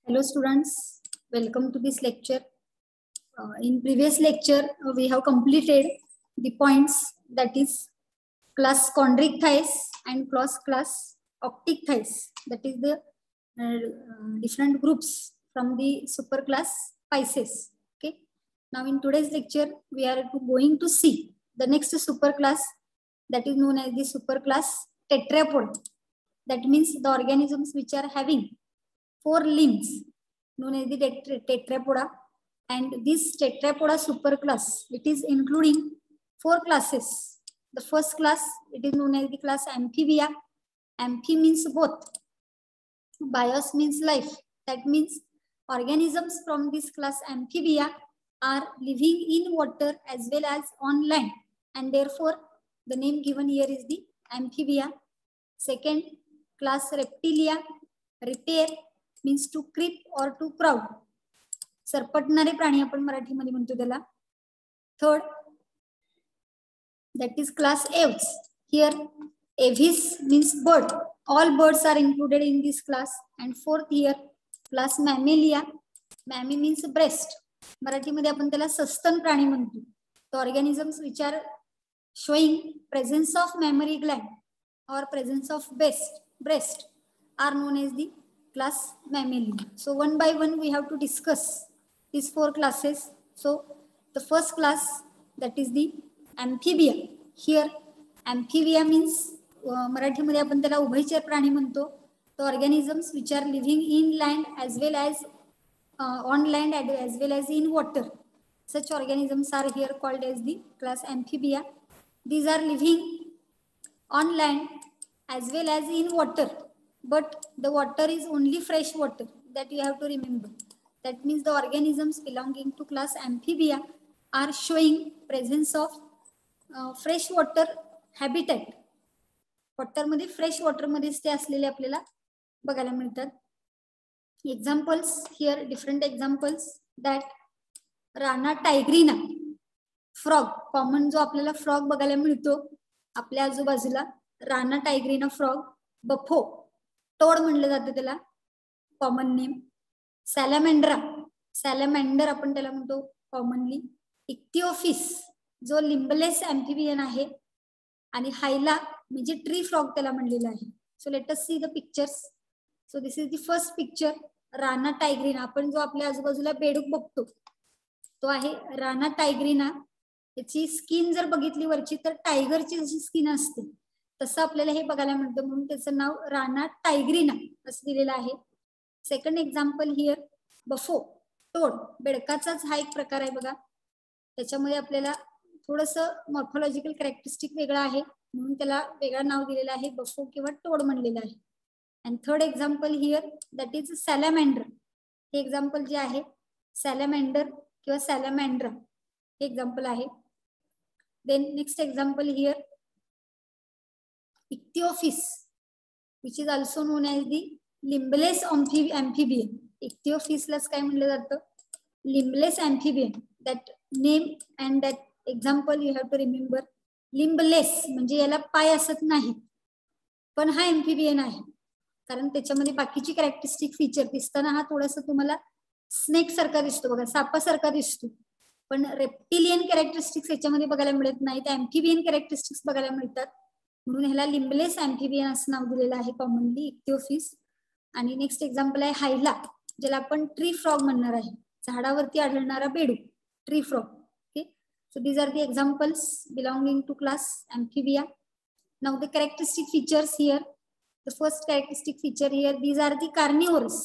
Hello students, welcome to this lecture. In previous lecture, we have completed the points, that is class chondric thighs and class optic thighs, that is the different groups from the superclass Pisces. Okay. Now in today's lecture, we are going to see the next superclass, that is known as the superclass tetrapoda. That means the organisms which are having 4 limbs, known as the tetrapoda. And this tetrapoda superclass, it is including 4 classes. The first class, it is known as the class amphibia. Amphi means both. Bios means life. That means organisms from this class amphibia are living in water as well as on land, and therefore the name given here is the amphibia. Second class reptilia. Repair means to creep or to crawl. सरपटणारे प्राणी आपण मराठीमध्ये म्हणतो त्याला. Third, that is class aves. Here aves means bird. All birds are included in this class. And fourth here class mammalia. Mammy means breast. मराठीमध्ये आपण त्याला सस्तन प्राणी म्हणतो. The organisms which are showing presence of mammary gland or presence of breast are known as the class mammalia. So one by one we have to discuss these 4 classes. So the first class, that is the amphibia. Here amphibia means मराठीमध्ये आपण त्याला उभयचर प्राणी म्हणतो. The organisms which are living in land as well as on land as well as in water. Such organisms are here called as the class amphibia. These are living on land as well as in water, but the water is only fresh water, that you have to remember. That means the organisms belonging to class amphibia are showing presence of fresh water habitat. Water मध्ये fresh water मध्येच ते असलेले आपल्याला बघायला मिळतात. Examples here, different examples, that राना टायग्रीना frog. Common जो आपल्याला फ्रॉग बघायला मिळतो आपल्या आजूबाजूला, राना टायग्रीना फ्रॉग. बफो, टोड म्हणलं जातं त्याला, कॉमन नेम. सॅलॅमेंड्रा, सॅलॅमेंडर आपण त्याला म्हणतो कॉमनली. इक्थिओफिस जो लिम्बलेस अँफिबियन आहे. आणि हायला म्हणजे ट्री फ्रॉग त्याला म्हणलेलं आहे. So let us see the pictures. So this is the first picture, राना टायग्रीना. आपण जो आपल्या आजूबाजूला बेडूक बघतो तो आहे राना टायग्रीना. त्याची स्किन जर बघितली वरची तर टायगरची जशी स्किन असते तसं आपल्याला हे बघायला मिळतं, म्हणून त्याचं नाव राना टायग्रीना असं दिलेलं आहे. Second example here, Bufo, toad. बेडकाचाच हा एक प्रकार आहे बघा. त्याच्यामध्ये आपल्याला थोडस मॉर्फोलॉजिकल कॅरेक्टरिस्टिक वेगळं आहे, म्हणून त्याला वेगळं नाव दिलेलं आहे, बफो किंवा टोड म्हणलेलं आहे. And third example here, that is salamander. हे एक्झाम्पल जे आहे सॅलॅमेंडर किंवा सॅलॅमेंड्रा हे एक्झाम्पल आहे. Then next example here, Ichthyophis, which is also known as the limbless amphibian. इक्थिओफिसलाच काय म्हणलं जातं, limbless amphibian. That name and that example you have to remember. Limbless म्हणजे याला पाय असत नाही, पण हा अँफिबियन आहे, कारण त्याच्यामध्ये बाकीची कॅरेक्टरिस्टिक फीचर दिसताना हा थोडासा तुम्हाला स्नेक सारखा दिसतो बघा, सापासारखा दिसतो, पण रेप्टिलियन कॅरेक्टरिस्टिक्स याच्यामध्ये बघायला मिळत नाहीत, अँफिबियन कॅरेक्टरिस्टिक्स बघायला मिळतात, म्हणून ह्याला लिम्बलेस अँफिबियन असं नाव दिलेलं आहे कॉमनली, इक्थिओफिस. आणि नेक्स्ट एक्झाम्पल आहे हायला, ज्याला आपण ट्री फ्रॉग म्हणणार आहे, झाडावरती आढळणारा बेडूक, tree frog. Okay, so these are the examples belonging to class Amphibia. Now the characteristic features here. The first characteristic feature here, these are the carnivores.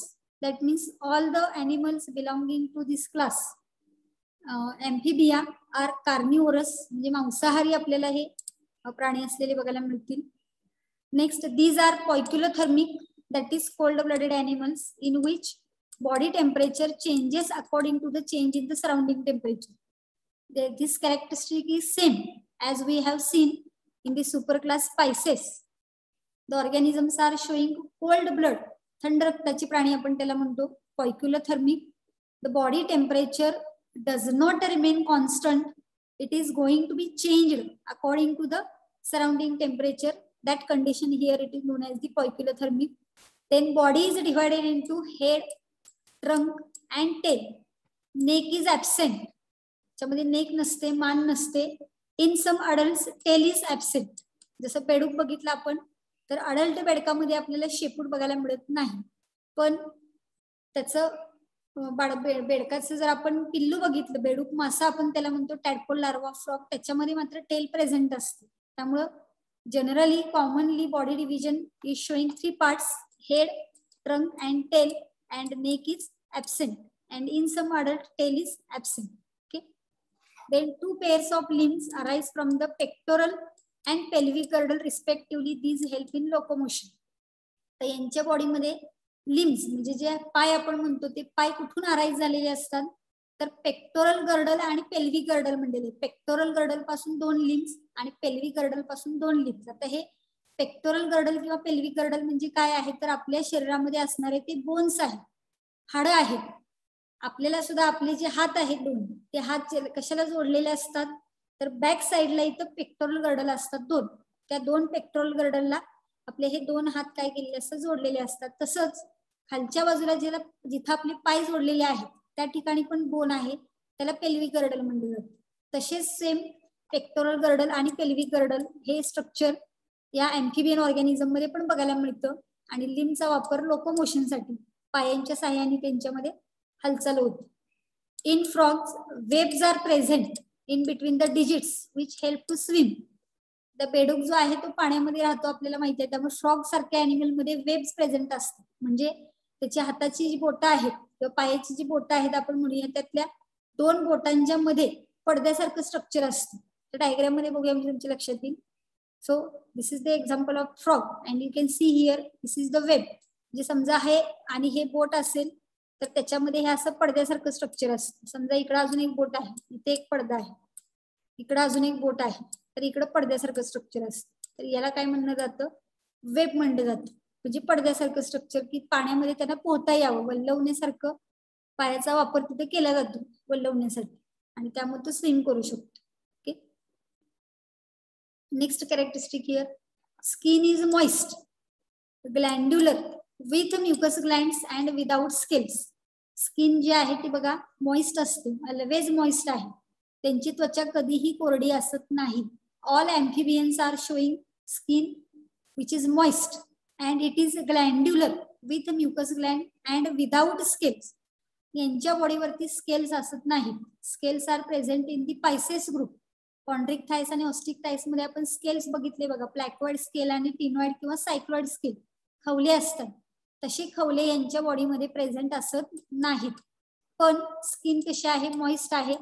That means all the animals belonging to this class amphibia are carnivorous. म्हणजे मांसाहारी आपल्याला हे प्राणी असलेले बघायला मिळतील. Next, these are poikilothermic, that is cold blooded animals in which body temperature changes according to the change in the surrounding temperature. This characteristic is same as we have seen in the superclass Pisces. The organisms are showing cold blood, थंड रक्ताचे प्राणी आपण त्याला म्हणतो, poikilothermic. The body temperature does not remain constant. It is going to be changed according to the surrounding temperature. That condition here it is known as the poikilothermic. Then body is divided into head, trunk and tail. Neck is absent, त्याच्यामध्ये neck नसते, मान नसते. In some adult tail is absent. जसं बेडूक बघितलं आपण, तर adult बेडकामध्ये आपल्याला शेपूट बघायला मिळत नाही, पण त्याचं बेडकाचं जर आपण पिल्लू बघितलं, बेडूक मासा आपण त्याला म्हणतो, टॅडपोल, लार्वा, फ्रॉग, त्याच्यामध्ये मात्र टेल प्रेझेंट असते. त्यामुळं generally commonly body division is showing 3 parts: head, trunk and tail, and neck is absent, and in some adult tail is absent. Okay. Then 2 pairs of limbs arise from the pectoral and pelvic girdle respectively. These help in locomotion. तर यांच्या बॉडीमध्ये limbs म्हणजे जे पाय आपण म्हणतो ते पाय कुठून अराईज झालेले असतात, तर पेक्टोरल गर्डल आणि पेल्विक गर्डल म्हणलेले. पेक्टोरल गर्डल पासून 2 लिम्स आणि पेल्विक गर्डल पासून 2 लिम्स. आता हे पेक्टोरल गर्डल किंवा पेल्विक गर्डल म्हणजे काय आहे, तर आपल्या शरीरामध्ये असणारे ते बोन्स आहेत, हाडं आहेत. आपल्याला सुद्धा आपले जे हात आहेत दोन, ते हात कशाला जोडलेले असतात, तर बॅक साईडला इथं पेक्टोरल गर्डल असतात 2. त्या 2 पेक्टोरल गर्डलला आपले हे 2 हात काय केलेले असतात, जोडलेले असतात. तसंच खालच्या बाजूला जिथं आपले पाय जोडलेले आहेत त्या ठिकाणी पण बोन आहे, त्याला पेल्विक गर्डल म्हणले जाते. तसेच सेम पेक्टोरल गर्डल आणि पेल्विक गर्डल हे स्ट्रक्चर या अँफिबियन ऑर्गॅनिझम मध्ये पण बघायला मिळतं. आणि लिम्बचा वापर लोकोमोशनसाठी पायांच्या साहाय्याने त्यांच्यामध्ये हालचाल होते. In frogs webs are present in between the digits which help to swim. The बेडूक जो आहे तो पाण्यामध्ये राहतो, आपल्याला माहिती आहे. त्यामुळे फ्रॉग सारख्या अॅनिमल मध्ये वेब्स प्रेझेंट असतात, म्हणजे त्याच्या हाताची जी बोटं आहेत किंवा पायाची जी बोटं आहेत आपण म्हणूया, त्यातल्या 2 बोटांच्या मध्ये पडद्यासारखं स्ट्रक्चर असतं. तर डायग्राम मध्ये बघूया म्हणजे तुमच्या लक्षात येईल. So this is the example of frog and you can see here this is the web. म्हणजे समजा आहे आणि हे बोट असेल तर त्याच्यामध्ये हे असं पडद्यासारखं स्ट्रक्चर असतं. समजा इकडे अजून एक बोट आहे, इथे एक पडदा आहे, इकडे अजून एक बोट आहे, तर इकडे पडद्यासारखं स्ट्रक्चर असतं. तर याला काय म्हणलं जातं, वेब म्हणलं जातं. म्हणजे पडद्यासारखं स्ट्रक्चर, की पाण्यामध्ये त्यांना पोहता यावं, वल्लवण्यासारखं पायाचा वापर तिथे केला जातो वल्लवण्यासाठी, आणि त्यामुळे तो स्विम करू शकतो. Okay. Next characteristic here, skin is moist, glandular with mucus glands and without scales. Skin जी आहे ती बघा मॉइस्ट असते, ऑलवेज मॉइस्ट आहे. त्यांची त्वचा कधीही कोरडी असत नाही. All amphibians are showing skin which is moist and it is glandular with mucus gland and without scales. यांच्या बॉडीवरती स्केल्स असत नाहीत. Scales are present in the Pisces group. Chondrichthyes आणि ऑस्टिक थायस मध्ये आपण स्केल्स बघितले बघा, प्लॅकवर्ड स्केल आणि टिनॉइड किंवा सायक्लॉइड स्केल, खवले असतात. तसे खवले यांच्या बॉडीमध्ये प्रेझेंट असत नाहीत. पण स्किन कशी आहे, मॉइस्ट आहे.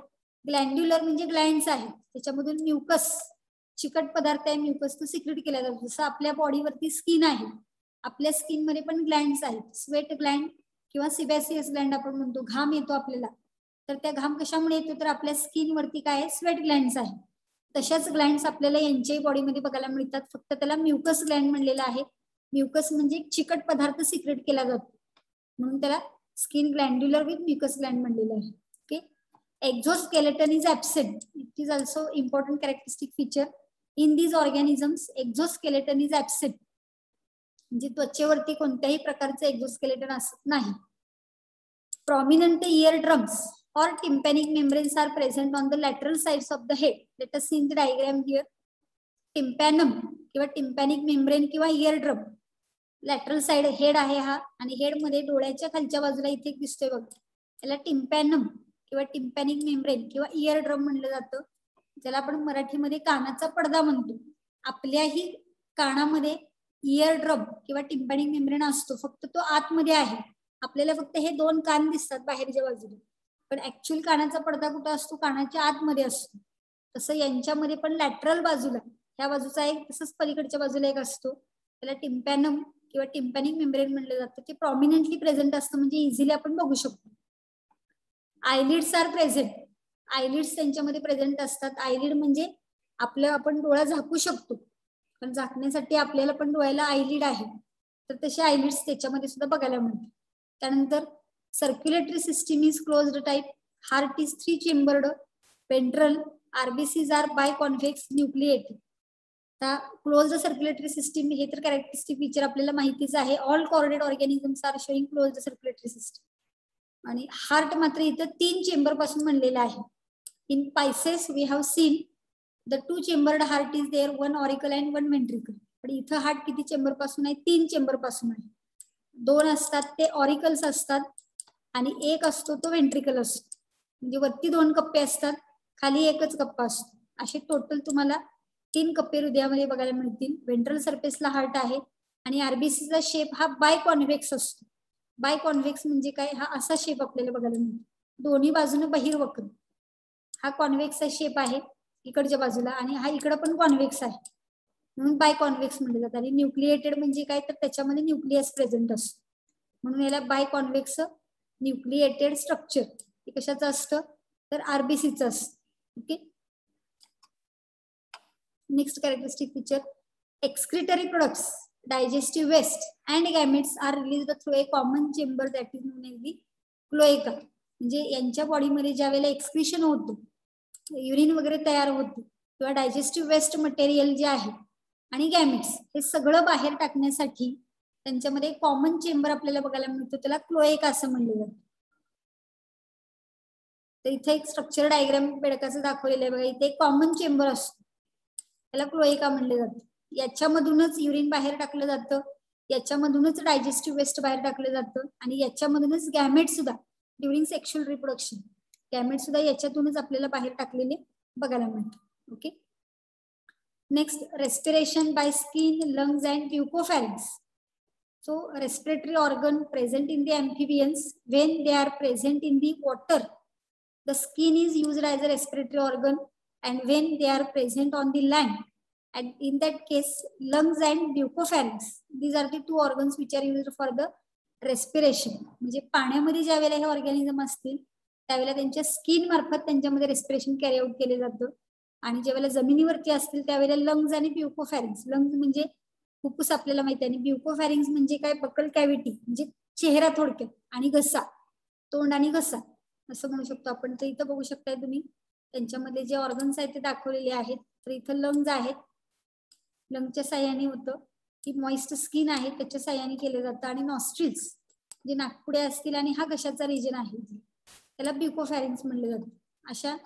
ग्लँड्युलर म्हणजे ग्लँड्स आहेत, त्याच्यामधून म्युकस, चिकट पदार्थ आहे म्युकस, तो सिक्रेट केला जातो. जसं आपल्या बॉडीवरती स्किन आहे, आपल्या स्किन मध्ये पण ग्लँड्स आहेत. स्वेट ग्लँड किंवा सिबॅसियस ग्लँड आपण म्हणतो. घाम येतो आपल्याला, तर त्या घाम कशामुळे येतो, तर आपल्या स्किन वरती काय आहे, स्वेट ग्लँड्स आहे. तशाच ग्लँड्स आपल्याला यांच्याही बॉडीमध्ये बघायला मिळतात, फक्त त्याला म्युकस ग्लँड म्हणलेला आहे. म्युकस म्हणजे चिकट पदार्थ सिक्रेट केला जातो, म्हणून त्याला स्किन ग्लँड्युलर विथ म्युकस ग्लँड म्हणलेलं आहे. Okay. Exoskeleton is absent. It is also important characteristic feature in these organisms. Exoskeleton is absent म्हणजे त्वचेवरती कोणत्याही प्रकारचे एक्झोस्केलेटन असत नाही. Prominent year drums or tympanic membranes are present on the lateral sides of the head. Let us see in the diagram here. Tympanum किंवा tympanic membrane किंवा ear drum, lateral side head आहे हा, आणि head मध्ये डोळ्याच्या खालच्या बाजूला इथे दिसतोय बघ, त्याला टिम्पॅनम किंवा टिम्पॅनिक मेम्ब्रेन किंवा इयर ड्रम म्हणलं जातं, ज्याला आपण मराठीमध्ये कानाचा पडदा म्हणतो. आपल्याही कानामध्ये इयर ड्रम किंवा टिम्पॅनिक मेम्ब्रेन असतो, फक्त तो आतमध्ये आहे. आपल्याला फक्त हे 2 कान दिसतात बाहेरच्या बाजूला, पण ऍक्च्युअल कानाचा पडदा कुठं असतो, कानाच्या आतमध्ये असतो. तसं यांच्यामध्ये पण लॅटरल बाजूला, ह्या बाजूचा एक, तसंच पलीकडच्या बाजूला एक असतो, त्याला टिम्पॅनम किंवा टिम्पॅनिक मेम्ब्रेन म्हणलं जातं. ते प्रॉमिनंटली प्रेझेंट असतं, म्हणजे इझिली आपण बघू शकतो. आयलिड्स आर प्रेझेंट. आयलिड्स त्यांच्यामध्ये प्रेझेंट असतात. आयलिड म्हणजे आपलं, आपण डोळा झाकू शकतो, पण झाकण्यासाठी आपल्याला पण डोळ्याला आयलिड आहे, तर तसे आयलिड्स त्याच्यामध्ये सुद्धा बघायला मिळतात. त्यानंतर circulatory system is closed type. Heart is 3 chambered. Ventral RBCs are biconvex nucleated. Closed circulatory system हे तर कॅरेक्टरिस्टिक फीचर आपल्याला माहितीच आहे. All chordate organisms are showing closed circulatory system. आणि हार्ट मात्र इथं 3 चेंबर पासून बनलेला आहे. In Pisces we have seen the 2 chambered heart is there, 1 auricle and 1 ventricle. पण इथं हार्ट किती चेंबर पासून आहे? 3 चेंबर पासून आहे. 2 असतात ते ऑरिकल्स असतात आणि 1 असतो तो व्हेंट्रिकल असतो. म्हणजे वरती 2 कप्पे असतात, खाली एकच कप्पा असतो. असे टोटल तुम्हाला 3 कप्पे हृदयामध्ये बघायला मिळतील. व्हेंट्रल सरफेसला हार्ट आहे आणि आरबीसीचा शेप हा बाय कॉन्व्हेक्स असतो. बाय कॉन्व्हेक्स म्हणजे काय? हा असा शेप आपल्याला बघायला मिळतो, दोन्ही बाजूने बहिर्वक्र. हा कॉन्व्हेक्सचा शेप आहे इकडच्या बाजूला आणि हा इकडे पण कॉन्व्हेक्स आहे, म्हणून बाय कॉन्व्हेक्स म्हणले जातात. आणि न्यूक्लिएटेड म्हणजे काय? तर त्याच्यामध्ये न्यूक्लियस प्रेझेंट असतो, म्हणून याला बाय कॉन्व्हेक्स न्यूक्लिएटेड स्ट्रक्चर. हे कशाचं असतं? तर आरबीसीचं असतं. Okay. Next characteristic feature, excretory products, digestive waste and gametes are released through a common chamber that is known as the cloaca. म्हणजे यांच्या बॉडीमध्ये ज्या वेळेला एक्सक्रिशन होतं, युरिन वगैरे तयार होतं किंवा डायजेस्टिव्ह वेस्ट मटेरियल जे आहे आणि गॅमेट्स हे सगळं बाहेर टाकण्यासाठी त्यांच्यामध्ये कॉमन चेंबर आपल्याला बघायला मिळतो, त्याला क्लोएका असं म्हणलं जातं. तर इथे एक स्ट्रक्चर डायग्राम बेडकाचं दाखवलेलं आहे बघा. इथे एक कॉमन चेंबर असतो, त्याला क्लोएका म्हणले जातं. याच्यामधूनच युरिन बाहेर टाकलं जातं, याच्यामधूनच डायजेस्टिव्ह वेस्ट बाहेर टाकलं जातं आणि याच्यामधूनच गॅमेट सुद्धा ड्युरिंग सेक्शुअल रिप्रोडक्शन गॅमेट सुद्धा याच्यातूनच आपल्याला बाहेर टाकलेले बघायला मिळतात. Okay. Next, respiration by skin, lungs and mucopharynx. So respiratory organ present in the amphibians, when they are present in the water, the skin is used as a respiratory organ, and when they are present on the land, and in that case lungs and mucopharynx, these are the 2 organs which are used for the respiration. म्हणजे पाण्यामध्ये ज्या वेळेला हे organism असतील त्यावेळेला त्यांच्या skin मार्फत त्यांच्यामध्ये रेस्पिरेशन कॅरी आउट केले जातं, आणि ज्या वेळेला जमिनीवरती असतील त्यावेळेला लंग्स आणि म्युकोफॅरिंग्स. लंग्स म्हणजे फुफ्फुस आपल्याला माहिती आहे, आणि म्युकोफॅरिंग्स म्हणजे काय? बकल कॅव्हिटी म्हणजे चेहरा थोडक्यात, आणि घसा, तोंड आणि घसा असं म्हणू शकतो आपण. तर इथं बघू शकताय तुम्ही त्यांच्यामध्ये जे ऑर्गन्स आहेत ते दाखवलेले आहेत. तर इथं लंग्स आहेत, लंगच्या साह्याने होतं, की मॉइस्ट स्किन आहे त्याच्या साह्याने केलं जातं, आणि नॉस्ट्रिल्स जे नाकपुडे असतील आणि हा घशाचा रिजन आहे त्याला म्युकोफॅरिंग्स म्हणलं जातं. अशा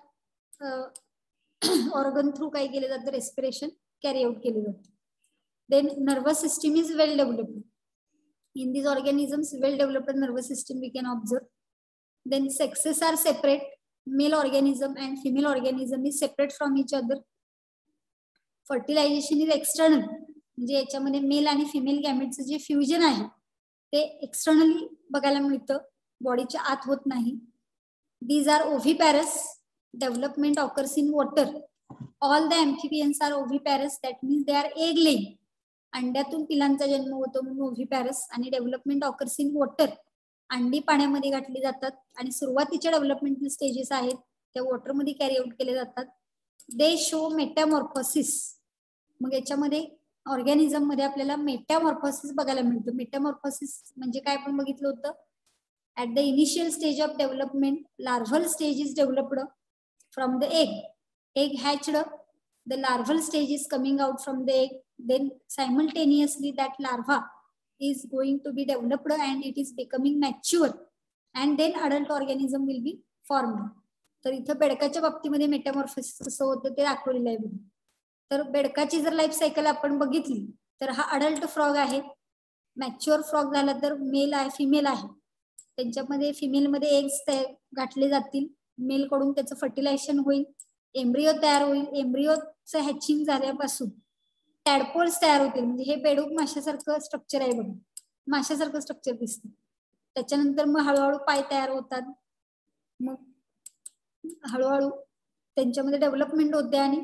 ऑर्गन थ्रू काय केलं जातं? रेस्पिरेशन कॅरी आउट केलं जातं. Then nervous system is well developed. In these organisms, well developed nervous system we can observe. Then sexes are separate. Male organism and female organism is separate from each other. Fertilization is external. म्हणजे याच्यामध्ये mail आणि female गॅमेटचं जे fusion आहे ते externally बघायला मिळतं, बॉडीच्या आत होत नाही. These are oviparous. Development occurs in water. All the amphibians are oviparous. That means they are egg laying. अंड्यातून पिलांचा जन्म होतो म्हणून ओव्हिपॅरस. आणि डेव्हलपमेंट ऑकर्स इन वॉटर. अंडी पाण्यामध्ये घातली जातात आणि सुरुवातीच्या डेव्हलपमेंटल स्टेजेस आहेत त्या वॉटरमध्ये कॅरी आउट केले जातात. दे शो मेटामॉर्फोसिस. मग याच्यामध्ये ऑर्गॅनिझम मध्ये आपल्याला मेटामॉर्फोसिस बघायला मिळतं. मेटामॉर्फोसिस म्हणजे काय आपण बघितलं होतं? At the initial stage of development larval stage is developed from the egg. Egg hatched, the larval stage is coming out from the egg, then simultaneously that larva is going to be developed and it is becoming mature, and then adult organism will be formed. तर इथं बेडकाच्या बाबतीमध्ये Metamorphosis कसं होतं ते दाखवलेलं आहे. तर बेडकाची जर लाईफ सायकल आपण बघितली तर हा अडल्ट फ्रॉग आहे. मॅच्युअर फ्रॉग झाला तर मेल आहे, फिमेल आहे. त्यांच्यामध्ये फिमेलमध्ये एग्स घातले जातील, मेल कडून त्याचं फर्टिलायझेशन होईल, एम्ब्रिओ तयार होईल. एम्ब्रिओचं हॅचिंग झाल्यापासून टॅडपोल्स तयार होतील. म्हणजे हे बेडूक माशासारखं स्ट्रक्चर आहे बघा, माशासारखं स्ट्रक्चर दिसतं. त्याच्यानंतर मग हळूहळू पाय तयार होतात, मग हळूहळू त्यांच्यामध्ये डेव्हलपमेंट होते आणि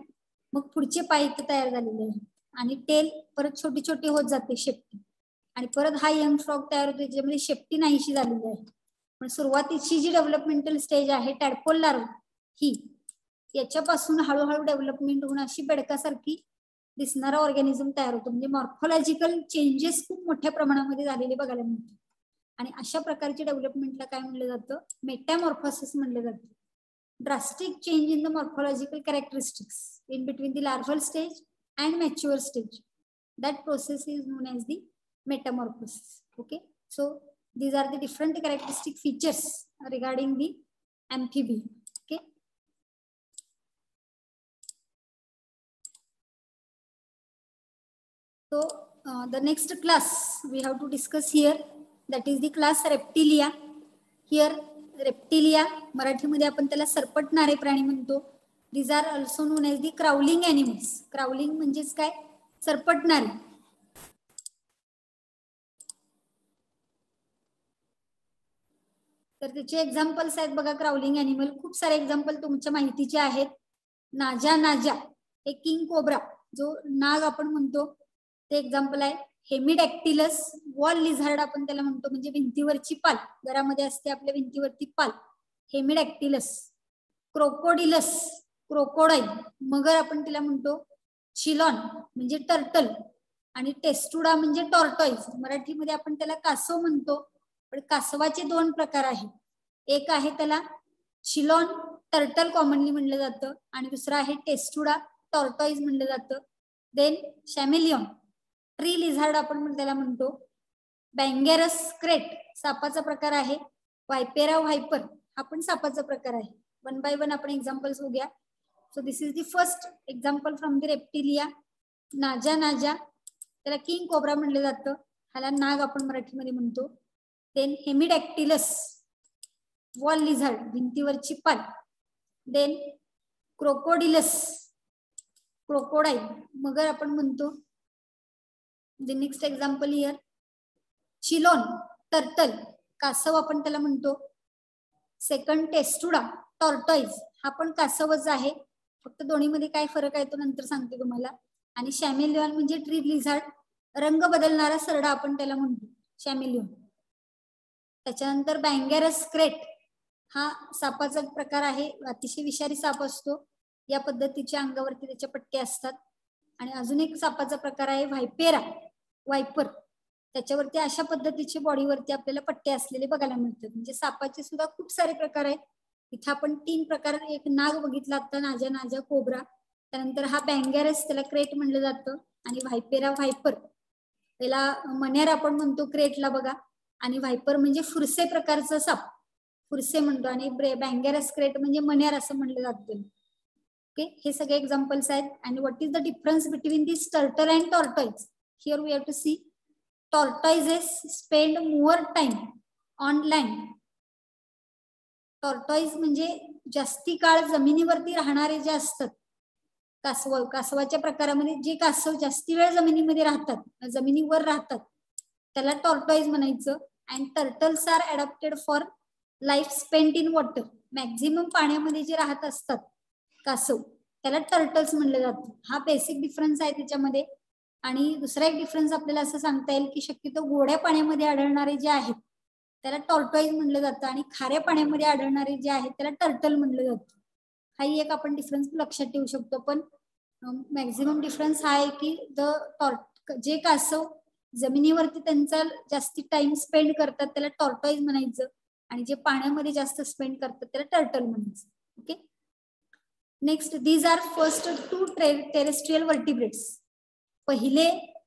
मग पुढचे पाय इथे तयार झालेले आहेत. आणि टेल परत छोटी छोटी होत जाते, शेपटी, आणि परत हा यंग फ्रॉग तयार होतो ज्याच्यामध्ये शेपटी नाहीशी झालेली आहे. पण सुरुवातीची जी डेव्हलपमेंटल स्टेज आहे टॅडपोल लार्वा ही, याच्यापासून हळूहळू डेव्हलपमेंट होऊन अशी बेडकासारखी दिसणारा ऑर्गॅनिझम तयार होतो. म्हणजे मॉर्फोलॉजिकल चेंजेस खूप मोठ्या प्रमाणामध्ये झालेले बघायला मिळतात. आणि अशा प्रकारच्या डेव्हलपमेंटला काय म्हणलं जातं? मेटामॉर्फोसिस म्हणलं जातं. Drastic change in the morphological characteristics in between the larval stage and mature stage. That process is non as the Metamorphosis. Okay, so these are the different characteristic features regarding the amphibian. Okay. So the next class we have to discuss here, that is the class Reptilia. Here Reptilia Marathi मध्ये आपण त्याला सरपटणारे प्राणी म्हणतो. These are also known as the crawling animals. Crawling म्हणजेच काय, सरपटणारे. तर त्याचे एक्झाम्पल्स आहेत बघा. क्राउलिंग अॅनिमल खूप सारे एक्झाम्पल तुमच्या माहितीचे आहेत. नाजा नाजा हे किंग कोब्रा जो नाग आपण म्हणतो ते एक्झाम्पल आहे. हेमिडॅक्टिलस वॉल लिझार्ड आपण त्याला म्हणतो, म्हणजे भिंतीवरची पाल, घरामध्ये असते आपल्या भिंतीवरती पाल, हेमिडॅक्टिलस. क्रोकोडिलस क्रोकोडाईल मगर आपण तिला म्हणतो. चिलॉन म्हणजे टर्टल आणि टेस्टुडा म्हणजे टॉर्टॉइज. मराठीमध्ये आपण त्याला कासव म्हणतो, पण कासवाचे दोन प्रकार आहेत. एक आहे त्याला चिलॉन टर्टल कॉमनली म्हणलं जातं आणि दुसरा आहे टेस्टुडा टॉर्टॉइज म्हणलं जातं. देन शॅमेलियन ट्री लिझार्ड आपण त्याला म्हणतो. बँगेरस क्रेट सापाचा प्रकार आहे. वायपेरा व्हायपर हा पण सापाचा प्रकार आहे. वन बाय वन आपण एक्झाम्पल्स बघूया. So this is the first example from the reptilia. नाजा नाजा त्याला किंग कोब्रा म्हणलं जातं, ह्याला नाग आपण मराठीमध्ये म्हणतो. देन हेमिडॅक्टिलस वॉल लिझार्ड भिंतीवरची पाल. देन क्रोकोडिलस क्रोकोडाईल मगर आपण म्हणतो. The next example here Chelone turtle कासव आपण त्याला म्हणतो. सेकंड टेस्टुडा टॉर्टॉइज हा पण कासवच आहे, फक्त दोन्हीमध्ये काय फरक आहे तो नंतर सांगते तुम्हाला. आणि शॅमेलियन म्हणजे ट्री लिझार्ड, रंग बदलणारा सरडा आपण त्याला म्हणतो शॅमेलियन. त्याच्यानंतर बँगेरस क्रेट हा सापाचा प्रकार आहे, अतिशय विषारी साप असतो. या पद्धतीच्या अंगावरती त्याच्या पट्टे असतात. आणि अजून एक सापाचा प्रकार आहे व्हायपेरा वायपर, त्याच्यावरती अशा पद्धतीचे बॉडीवरती आपल्याला पट्टे असलेले बघायला मिळतात. म्हणजे सापाचे सुद्धा खूप सारे प्रकार आहेत. इथे आपण 3 प्रकार, एक नाग बघितला आता नाजा नाजा कोब्रा, त्यानंतर हा बँगेरस त्याला क्रेट म्हणलं जातं, आणि व्हायपेरा व्हायपर त्याला मनेर आपण म्हणतो क्रेटला बघा. आणि व्हायपर म्हणजे फुरसे प्रकारचा साप, फुरसे म्हणतो. आणि बँगेरस क्रेट म्हणजे मनेर असं म्हणलं जातं. ओके, हे सगळे एक्झाम्पल्स आहेत. आणि what is the difference between this turtle and tortoise. Here we have to see tortoises spend more time on land. Tortoise म्हणजे जास्ती काळ जमिनीवरती राहणारे जे असतात कासव, कासवाच्या प्रकारामध्ये जे कासव जास्ती वेळ जमिनीमध्ये राहतात, जमिनीवर राहतात, त्याला टॉर्टॉइज म्हणायचं. And turtles are adapted for life spent in water. Maximum पाण्यामध्ये जे राहत असतात कासव त्याला टर्टल्स म्हणलं जातं. हा बेसिक डिफरन्स आहे त्याच्यामध्ये. आणि दुसरा एक डिफरन्स आपल्याला असं सांगता येईल की शक्यतो गोड्या पाण्यामध्ये आढळणारे जे आहेत त्याला टॉर्टॉइज म्हणलं जातं, आणि खाऱ्या पाण्यामध्ये आढळणारे जे आहेत त्याला टर्टल म्हणलं जातं. हाही एक आपण डिफरन्स लक्षात ठेवू शकतो. पण मॅक्झिमम डिफरन्स हा आहे की जे कासव जमिनीवरती त्यांचा जास्ती टाइम स्पेंड करतात त्याला टॉर्टॉइज म्हणायचं, आणि जे पाण्यामध्ये जास्त स्पेंड करतात त्याला टर्टल म्हणायचं. Okay, next these are first 2 terrestrial vertebrates. पहिले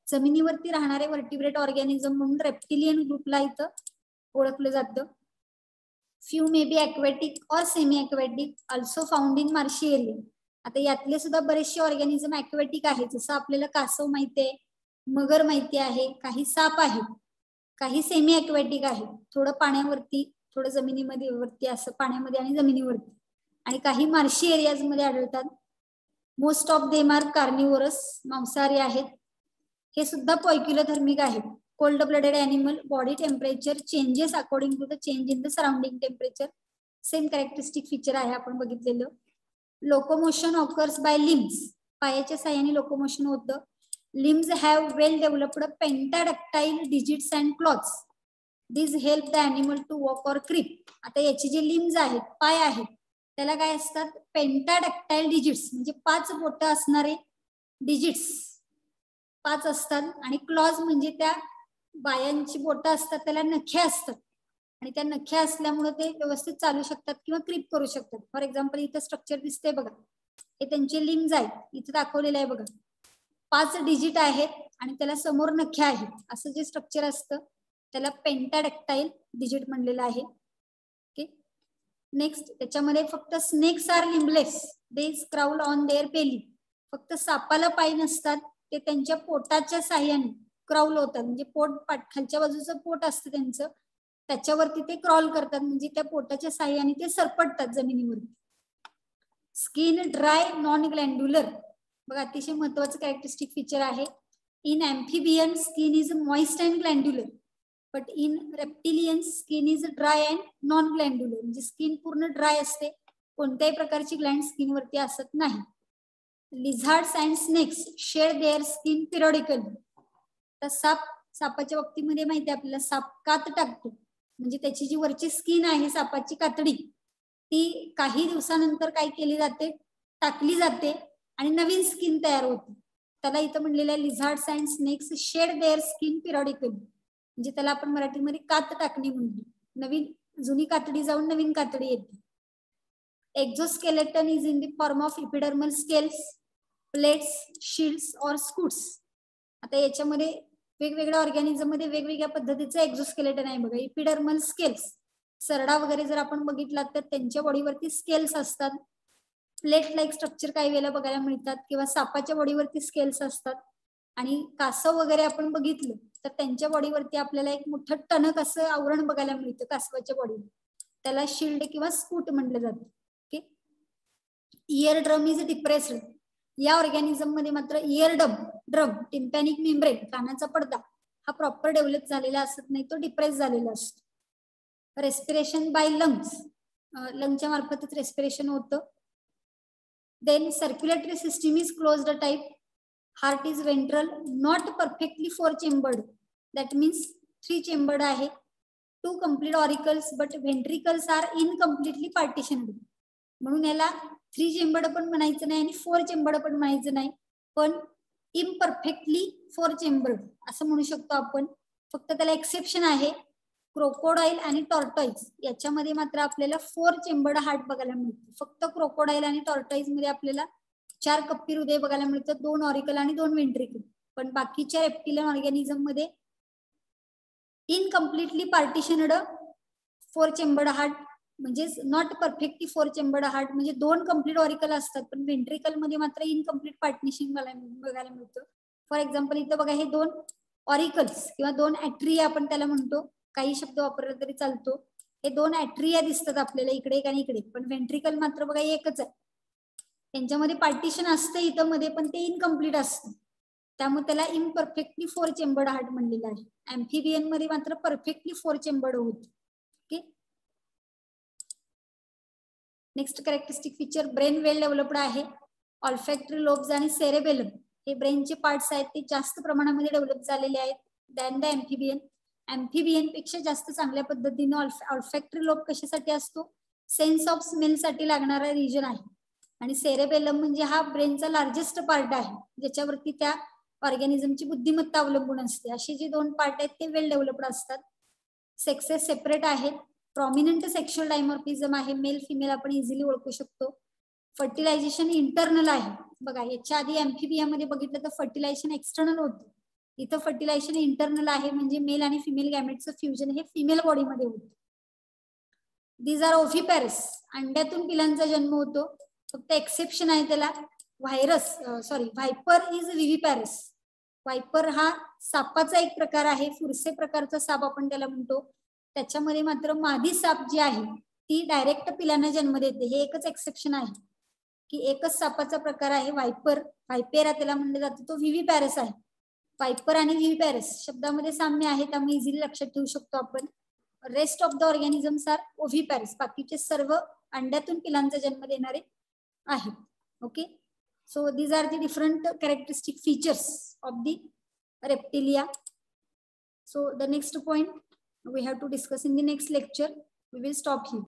जमिनीवरती राहणारे वर्टिब्रेट ऑर्गॅनिझम म्हणून रेप्टिलियन ग्रुपला इथं ओळखलं जातं. फ्यू मे बी ॲक्वेटिक और semi aquatic also found in marshy area. आता यातले सुद्धा बरेचसे ऑर्गॅनिझम ॲक्वेटिक आहेत, जसं आपल्याला कासव माहिती आहे, मगर माहिती आहे, काही साप आहेत, काही सेमी ॲक्वेटिक आहेत, थोडं पाण्यावरती थोडं जमिनीमध्ये वरती, असं पाण्यामध्ये आणि जमिनीवरती, आणि काही मार्शी एरियाज मध्ये आढळतात. Most of them are carnivorous, मांसाहारी आहेत. हे सुद्धा पॉइक्युलोथर्मिक आहेत. Cold blooded animal, body temperature changes according to the change in the surrounding temperature, same characteristic feature आहे आपण बघितलेलं. लोकोमोशन ऑकर्स बाय लिम्स, पायाच्या साहाय्याने लोकोमोशन होतं. Limbs have well developed pentadactyl digits and claws. This help the animal to walk or creep. आता याचे जे limbs आहेत, पाय आहेत, त्याला काय असतात, पेंटाडक्टाइल डिजिट्स म्हणजे 5 बोटं असणारे डिजिट्स 5 असतात. आणि क्लॉज म्हणजे त्या बायांची बोटं असतात त्याला नख्या असतात, आणि त्या नख्या असल्यामुळे ते व्यवस्थित चालू शकतात किंवा क्रीप करू शकतात. फॉर एक्झाम्पल इथं स्ट्रक्चर दिसते बघा, हे त्यांचे लिम्स आहेत, इथं दाखवलेलं आहे बघा, 5 डिजिट आहेत आणि त्याला समोर नख्या आहेत. असं जे स्ट्रक्चर असतं त्याला पेंटाडक्टाइल डिजिट म्हणलेलं आहे. ओके, नेक्स्ट त्याच्यामध्ये फक्त snakes are limbless, they crawl on their belly. फक्त सापाला पाय नसतात, ते त्यांच्या पोटाच्या साह्याने क्राउल होतात. म्हणजे पोट खालच्या बाजूचं पोट असतं त्यांचं, त्याच्यावरती ते क्रॉल करतात. म्हणजे त्या पोटाच्या साह्याने ते सरपटतात जमिनीवरती. स्किन ड्राय नॉन ग्लँड्युलर, बघा अतिशय महत्वाचं कॅरेक्टरिस्टिक फीचर आहे. In amphibian skin is moist and glandular, but in reptilian skin is dry and non glandular. म्हणजे स्किन पूर्ण ड्राय असते, कोणत्याही प्रकारची ग्लँड स्किन वरती असत नाही. Lizards and snakes shed their skin periodically. तर सापाच्या बाबतीमध्ये माहिती आहे आपल्याला, साप कात टाकतो. म्हणजे त्याची जी वरची स्किन आहे सापाची कातडी, ती काही दिवसानंतर काय केली जाते, टाकली जाते आणि नवीन स्किन तयार होते. त्याला इथं म्हणलेलं आहे lizards and snakes shed their skin periodically. म्हणजे त्याला आपण मराठीमध्ये कात टाकणे म्हणतो. नवीन जुनी कातडी जाऊन नवीन कातडी येते. Exoskeleton is in the form of epidermal scales, plates, shields or scutes. आता याच्यामध्ये वेगवेगळ्या ऑर्गॅनिझम मध्ये वेगवेगळ्या पद्धतीचं एक्झोस्केलेटन आहे. बघा इपिडर्मल स्केल्स, सरडा वगैरे जर आपण बघितलात तर त्यांच्या बॉडीवरती स्केल्स असतात. प्लेट लाईक स्ट्रक्चर काही वेळेला बघायला मिळतात, किंवा सापाच्या बॉडीवरती स्केल्स असतात. आणि कासव वगैरे आपण बघितलं तर त्यांच्या बॉडीवरती आपल्याला एक मोठं टणक असं आवरण बघायला मिळतं कासवाच्या बॉडीवर, त्याला शिल्ड किंवा स्कूट म्हटलं जातं. Okay. Year drum is depressed. या ऑर्गॅनिझम मध्ये मात्र इयर ड्रम टिम्पॅनिक मेम्ब्रेन, कानाचा पडदा, हा प्रॉपर डेव्हलप झालेला असत नाही, तो डिप्रेस झालेला असतो. रेस्पिरेशन बाय लंग्स, लंगच्या मार्फतच रेस्पिरेशन होतं. Then circulatory system is closed type. Heart is ventral, not perfectly 4 chambered, that means 3 chambered आहे. 2 complete auricles, but ventricles are incompletely partitioned. म्हणून याला 3 चेंबर्ड पण म्हणायचं नाही आणि 4 चेंबर्ड पण म्हणायचं नाही, पण इम्परफेक्टली 4 चेंबर्ड असं म्हणू शकतो आपण. फक्त त्याला एक्सेप्शन आहे, क्रोकोडाईल आणि टॉर्टॉइज याच्यामध्ये मात्र आपल्याला 4 चेंबर्ड हार्ट बघायला मिळतो. फक्त क्रोकोडाईल आणि टॉर्टॉइज मध्ये आपल्याला 4 कप्पी हृदय बघायला मिळतं, 2 ऑरिकल आणि 2 वेंट्रिकल. पण बाकीच्या रेप्टिलियन ऑर्गॅनिझम मध्ये इनकम्प्लिटली पार्टिशनड 4 चेंबर्ड हार्ट, म्हणजे नॉट परफेक्टली 4 चेंबर्ड हार्ट, म्हणजे 2 कम्प्लीट ऑरिकल असतात, पण वेंट्रिकल मध्ये मात्र इनकम्प्लीट पार्टिशन बघायला मिळतं. फॉर एक्झाम्पल इथं बघा, हे 2 ऑरिकल्स किंवा 2 ऍट्रिया आपण त्याला म्हणतो, काही शब्द वापरला तरी चालतो. हे 2 ऍट्रिया दिसतात आपल्याला इकडे एक आणि इकडे, पण वेंट्रिकल मात्र बघा एकच आहे. त्यांच्यामध्ये पार्टिशन असतं इथं मध्ये, पण ते इनकम्प्लीट असतं, त्यामुळे त्याला इम्परफेक्टली 4 चेंबर्ड हार्ट म्हणलेलं आहे. अँफिबियन मध्ये मात्र परफेक्टली 4 चेंबर्ड होत. Okay. Next characteristic feature, brain well developed आहे. ऑल्फॅक्टरी लोब्स आणि सेरेबेलम हे ब्रेनचे पार्ट्स आहेत, ते जास्त प्रमाणामध्ये डेव्हलप झालेले आहेत दॅन द अँफिबियन. अँफिबियन पेक्षा जास्त चांगल्या पद्धतीने ऑल्फॅक्टरी लोब कशासाठी असतो, सेन्स ऑफ स्मेल साठी लागणारा रिजन आहे. आणि सेरेबेलम म्हणजे हा ब्रेनचा लार्जेस्ट पार्ट आहे, ज्याच्यावरती त्या ऑर्गॅनिझमची बुद्धिमत्ता अवलंबून असते. असे जे 2 पार्ट आहेत ते वेल डेव्हलप्ड असतात. सेक्सेस सेपरेट आहेत. प्रॉमिनंट सेक्शुअल डायमॉर्फिझम आहे, मेल फिमेल आपण इझिली ओळखू शकतो. फर्टिलायझेशन इंटरनल आहे. बघा याच्या आधी अँफिबियामध्ये बघितलं तर फर्टिलायझेशन एक्सटर्नल होतं, इथं फर्टिलायझेशन इंटरनल आहे, म्हणजे मेल आणि फिमेल गॅमेटचं फ्युजन हे फिमेल बॉडीमध्ये होतं. दीज आर ओव्हिपॅरस, अंड्यातून पिलांचा जन्म होतो. फक्त एक्सेप्शन आहे त्याला, व्हायपर इज विव्हिपॅरस. व्हायपर हा सापाचा एक प्रकार आहे, फुरसे प्रकारचा साप आपण त्याला म्हणतो. त्याच्यामध्ये मात्र मादी साप जी आहे ती डायरेक्ट पिलांना जन्म देते. हे एकच एक्सेप्शन आहे की एकच सापाचा प्रकार आहे व्हायपर, व्हायपेरा त्याला म्हणलं जातं, तो विव्हिपॅरस आहे. व्हायपर आणि विव्हिपॅरस शब्दामध्ये साम्य आहे, त्यामुळे इझिली लक्षात ठेवू शकतो आपण. Rest of the organisms are oviparous, बाकीचे सर्व अंड्यातून पिलांचा जन्म देणारे आहेत. Okay. So these are the different characteristic features of the reptilia. So the next point we have to discuss in the next lecture. We will stop here.